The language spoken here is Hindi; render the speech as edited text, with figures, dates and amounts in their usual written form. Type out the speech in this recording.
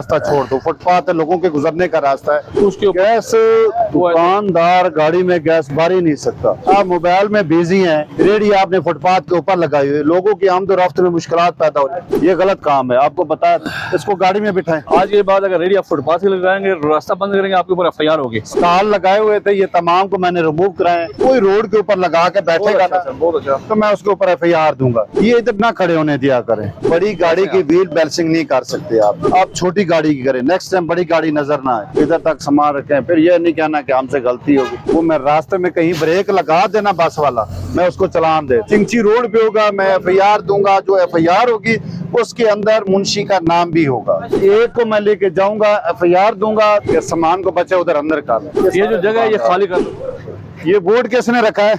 रास्ता छोड़ दो, फुटपाथ है, लोगों के गुजरने का रास्ता है। उसके ऊपर गैस दुकानदार गाड़ी में गैस भर ही नहीं सकता। आप मोबाइल में बिजी हैं, रेडी आपने फुटपाथ के ऊपर लगाई हुई है, लोगों की आमदोरफ्त में मुश्किलात पैदा हो रही है। ये गलत काम है, आपको पता है, इसको गाड़ी में बिठाएं। आज ये बात अगर रेडी आप फुटपाथ के लगाएंगे, रास्ता बंद करेंगे, आपके ऊपर FIR होगी। स्टॉल लगाए हुए थे, ये तमाम को मैंने रिमूव कराए। कोई रोड के ऊपर लगा के बैठेगा ना, बहुत अच्छा। तो मैं उसके ऊपर FIR दूंगा। ये इधर ना खड़े होने दिया करें। बड़ी गाड़ी की व्हील बैलेंसिंग नहीं कर सकते आप छोटी गाड़ी की करें। नेक्स्ट टाइम बड़ी गाड़ी नजर ना आए, इधर तक सामान रखें। फिर ये नहीं कहना कि हमसे गलती होगी। वो मैं रास्ते में कहीं ब्रेक लगा देना बस वाला, मैं उसको चलान दे। चिंची रोड पे होगा, मैं FIR दूंगा। जो FIR होगी उसके अंदर मुंशी का नाम भी होगा। एक को मैं लेके जाऊंगा, FIR दूंगा कि सामान को बचे उधर अंदर कर। ये जो जगह है ये खाली कर दो। ये बोर्ड किसने रखा है?